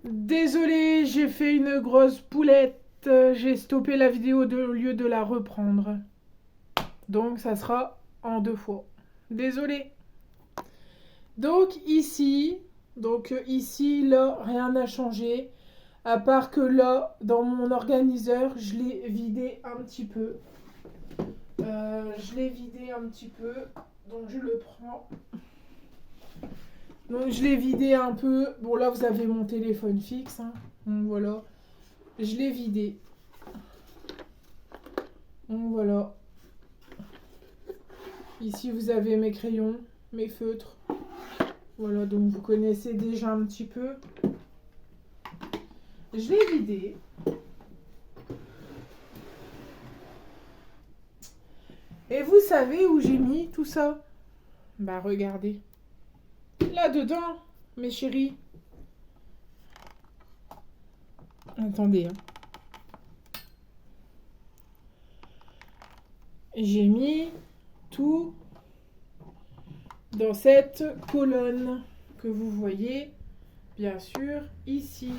Désolée, j'ai fait une grosse poulette. J'ai stoppé la vidéo au lieu de la reprendre. Donc ça sera en 2 fois. Désolée. Donc ici, là, rien n'a changé. À part que là, dans mon organiseur, je l'ai vidé un petit peu. Donc je le prends. Donc je l'ai vidé un peu. Bon là, vous avez mon téléphone fixe, hein. Donc voilà. Je l'ai vidé. Donc voilà. Ici, vous avez mes crayons, mes feutres. Voilà, donc vous connaissez déjà un petit peu. Je l'ai vidé. Et vous savez où j'ai mis tout ça? Bah regardez. Là-dedans, mes chéris. Attendez, hein. J'ai mis tout dans cette colonne que vous voyez, bien sûr, ici.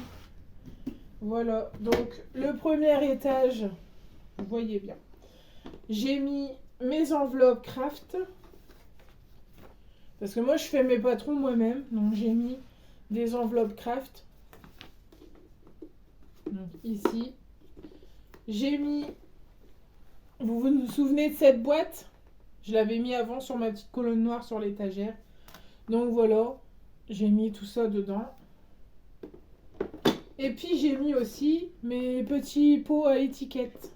Voilà, donc le premier étage, vous voyez bien. J'ai mis mes enveloppes craft. Parce que moi, je fais mes patrons moi-même. Donc, j'ai mis des enveloppes craft. Donc, ici. J'ai mis... Vous vous souvenez de cette boîte? Je l'avais mis avant sur ma petite colonne noire sur l'étagère. Donc, voilà. J'ai mis tout ça dedans. Et puis, j'ai mis aussi mes petits pots à étiquette.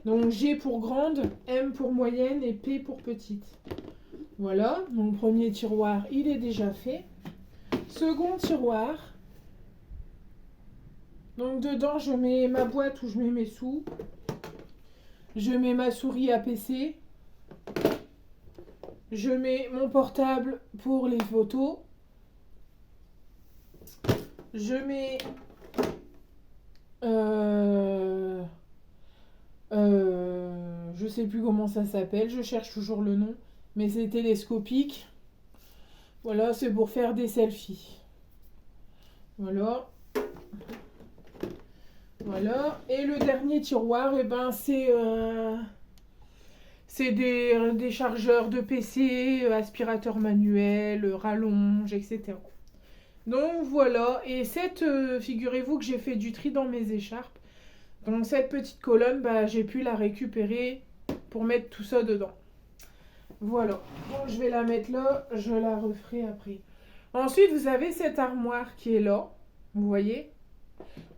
Donc, G pour grande, M pour moyenne et P pour petite. Voilà. Mon premier tiroir, il est déjà fait. Second tiroir. Donc dedans, je mets ma boîte où je mets mes sous. Je mets ma souris à PC. Je mets mon portable pour les photos. Je mets je sais plus comment ça s'appelle. Je cherche toujours le nom. Mais c'est télescopique. Voilà, c'est pour faire des selfies. Voilà. Voilà. Et le dernier tiroir, eh ben, c'est des chargeurs de PC, aspirateurs manuels, rallonge, etc. Donc voilà. Et figurez-vous que j'ai fait du tri dans mes écharpes. Donc cette petite colonne, bah, j'ai pu la récupérer pour mettre tout ça dedans. Voilà. Donc je vais la mettre là, je la referai après. Ensuite, vous avez cette armoire qui est là. Vous voyez?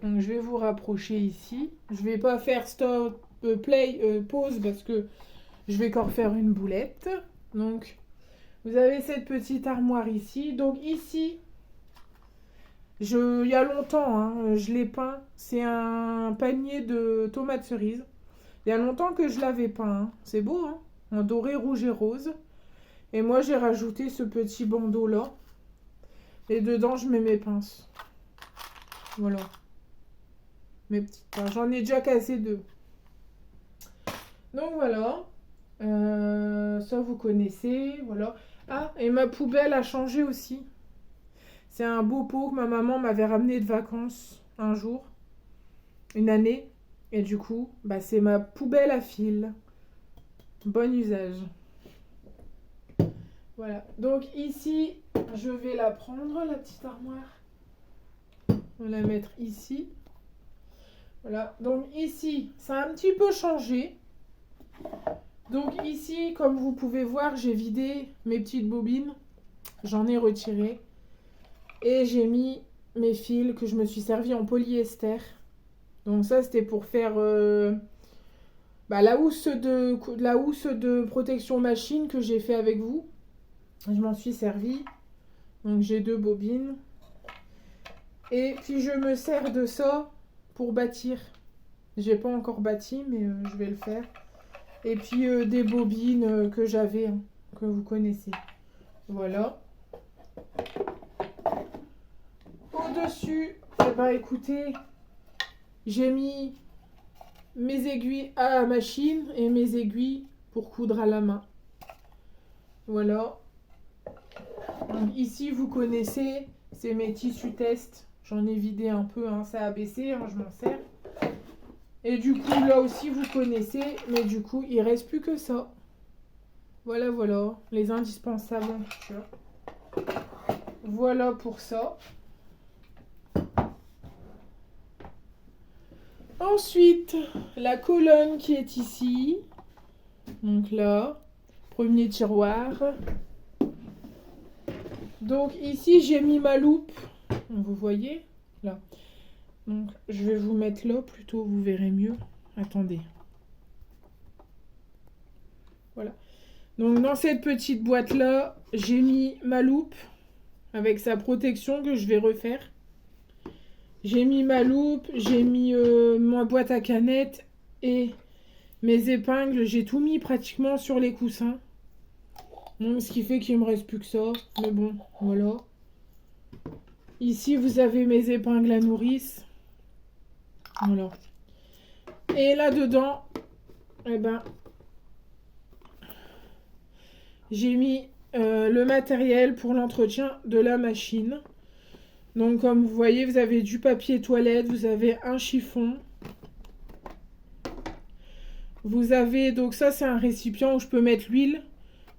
Donc je vais vous rapprocher ici. Je vais pas faire stop, play, pause parce que je vais encore faire une boulette. Donc vous avez cette petite armoire ici. Donc ici, il y a longtemps, hein, je l'ai peint. C'est un panier de tomates cerises. Il y a longtemps que je l'avais peint, hein. C'est beau, hein, en doré, rouge et rose. Et moi j'ai rajouté ce petit bandeau là. Et dedans je mets mes pinces. Voilà. Mes petites pinces. J'en ai déjà cassé 2. Donc voilà. Ça vous connaissez. Voilà. Ah, et ma poubelle a changé aussi. C'est un beau pot que ma maman m'avait ramené de vacances un jour. Une année. Et du coup, bah, c'est ma poubelle à fil. Bon usage. Voilà. Donc ici, je vais la prendre, la petite armoire. On va la mettre ici. Voilà. Donc ici, ça a un petit peu changé. Donc ici, comme vous pouvez voir, j'ai vidé mes petites bobines. J'en ai retiré. Et j'ai mis mes fils que je me suis servi en polyester. Donc ça, c'était pour faire la housse de protection machine que j'ai fait avec vous. Je m'en suis servi. Donc j'ai 2 bobines. Et puis je me sers de ça pour bâtir. J'ai pas encore bâti, mais je vais le faire. Et puis des bobines que j'avais, hein, que vous connaissez. Voilà. Au-dessus, eh ben, écoutez, j'ai mis mes aiguilles à la machine et mes aiguilles pour coudre à la main. Voilà. Donc ici, vous connaissez, c'est mes tissus test. J'en ai vidé un peu, hein, ça a baissé, hein, je m'en sers. Et du coup, là aussi, vous connaissez, mais du coup, il reste plus que ça. Voilà, voilà, les indispensables en couture. Voilà pour ça. Ensuite, la colonne qui est ici. Donc là, premier tiroir. Donc ici, j'ai mis ma loupe. Vous voyez, là. Donc, je vais vous mettre là, plutôt, vous verrez mieux. Attendez. Voilà. Donc, dans cette petite boîte-là, j'ai mis ma loupe avec sa protection que je vais refaire. J'ai mis ma loupe, j'ai mis ma boîte à canettes et mes épingles. J'ai tout mis pratiquement sur les coussins. Donc, ce qui fait qu'il ne me reste plus que ça. Mais bon, voilà. Ici, vous avez mes épingles à nourrice. Voilà. Et là-dedans, eh ben, j'ai mis le matériel pour l'entretien de la machine. Donc comme vous voyez, vous avez du papier toilette, vous avez un chiffon. Vous avez, donc ça c'est un récipient où je peux mettre l'huile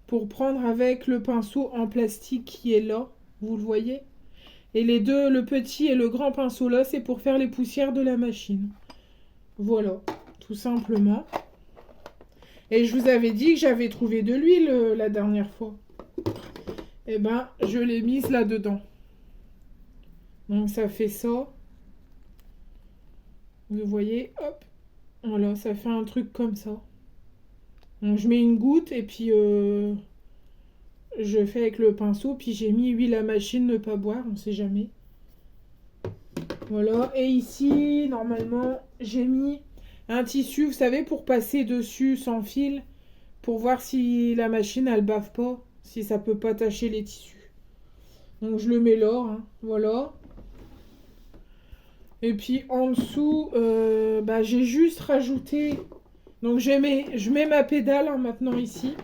pour prendre avec le pinceau en plastique qui est là. Vous le voyez? Et les deux, le petit et le grand pinceau là, c'est pour faire les poussières de la machine. Voilà, tout simplement. Et je vous avais dit que j'avais trouvé de l'huile la dernière fois. Et ben, je l'ai mise là-dedans. Donc ça fait ça. Vous voyez, hop. Voilà, ça fait un truc comme ça. Donc je mets une goutte et puis je fais avec le pinceau. Puis j'ai mis huile à machine, ne pas boire, on sait jamais. Voilà, et ici, normalement, j'ai mis un tissu, vous savez, pour passer dessus sans fil. Pour voir si la machine, elle bave pas. Si ça peut pas tacher les tissus. Donc je le mets là, hein, voilà. Et puis en dessous, j'ai juste rajouté. Donc je mets ma pédale hein, maintenant ici,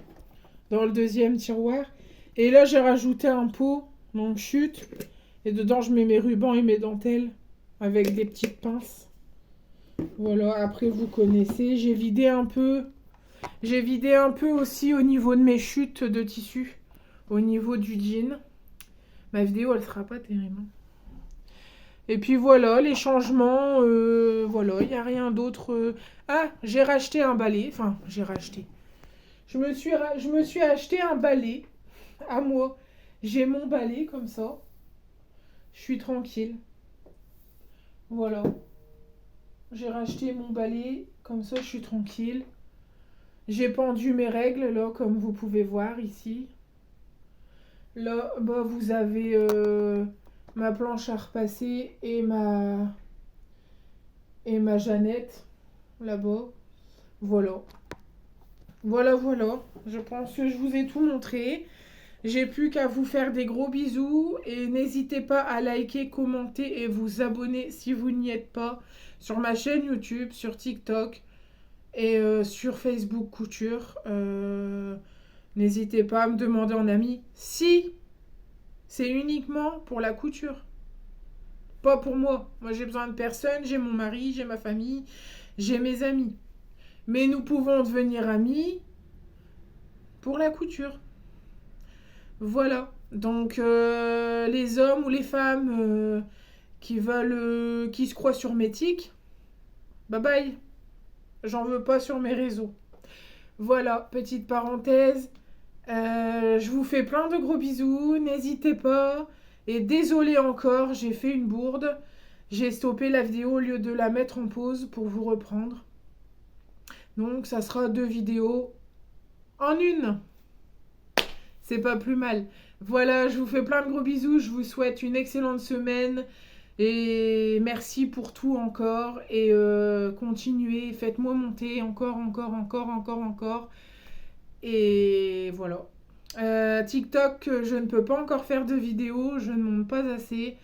dans le deuxième tiroir. Et là j'ai rajouté un pot, donc chute. Et dedans je mets mes rubans et mes dentelles avec des petites pinces. Voilà, après vous connaissez. J'ai vidé un peu. J'ai vidé un peu aussi au niveau de mes chutes de tissu, au niveau du jean. Ma vidéo elle sera pas terrible. Et puis voilà, les changements, voilà, il n'y a rien d'autre. Ah, j'ai racheté un balai, enfin, j'ai racheté. Je me suis acheté un balai à moi. J'ai mon balai comme ça. Je suis tranquille. Voilà. J'ai racheté mon balai, comme ça je suis tranquille. J'ai pendu mes règles, là, comme vous pouvez voir ici. Là, bah, vous avez ma planche à repasser et ma Jeannette là-bas. Voilà. Voilà, voilà. Je pense que je vous ai tout montré. J'ai plus qu'à vous faire des gros bisous et n'hésitez pas à liker, commenter et vous abonner si vous n'y êtes pas sur ma chaîne YouTube, sur TikTok et sur Facebook Couture. N'hésitez pas à me demander en ami si c'est uniquement pour la couture. Pas pour moi. Moi, j'ai besoin de personne. J'ai mon mari, j'ai ma famille, j'ai mes amis. Mais nous pouvons devenir amis pour la couture. Voilà. Donc, les hommes ou les femmes qui veulent, qui se croient surmétiques, bye bye. J'en veux pas sur mes réseaux. Voilà, petite parenthèse. Je vous fais plein de gros bisous. N'hésitez pas. Et désolé encore, j'ai fait une bourde. J'ai stoppé la vidéo au lieu de la mettre en pause pour vous reprendre. Donc ça sera 2 vidéos en une. C'est pas plus mal. Voilà, je vous fais plein de gros bisous. Je vous souhaite une excellente semaine. Et merci pour tout encore. Et continuez, faites-moi monter encore. Et voilà. TikTok, je ne peux pas encore faire de vidéos. Je ne monte pas assez.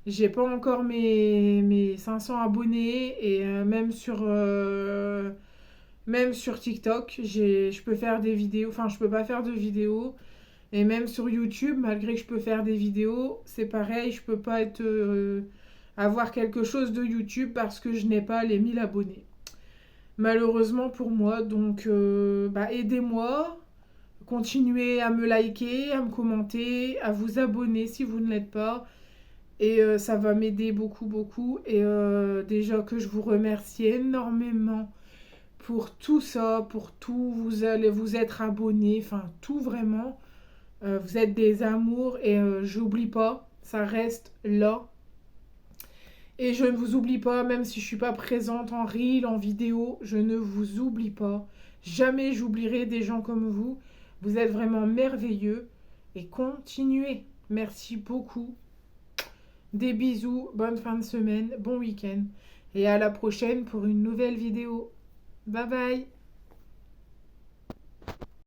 J'ai pas encore mes 500 abonnés. Et même sur TikTok, je peux faire des vidéos. Enfin, je peux pas faire de vidéos. Et même sur YouTube, malgré que je peux faire des vidéos, c'est pareil, je peux pas être avoir quelque chose de YouTube parce que je n'ai pas les 1000 abonnés. Malheureusement pour moi, donc aidez-moi, continuez à me liker, à me commenter, à vous abonner si vous ne l'êtes pas. Et ça va m'aider beaucoup, beaucoup. Et déjà que je vous remercie énormément pour tout ça, pour tout. Vous allez vous être abonnés, enfin tout vraiment. Vous êtes des amours et j'oublie pas, ça reste là. Et je ne vous oublie pas, même si je suis pas présente en reel, en vidéo, je ne vous oublie pas. Jamais j'oublierai des gens comme vous. Vous êtes vraiment merveilleux et continuez. Merci beaucoup. Des bisous, bonne fin de semaine, bon week-end et à la prochaine pour une nouvelle vidéo. Bye bye.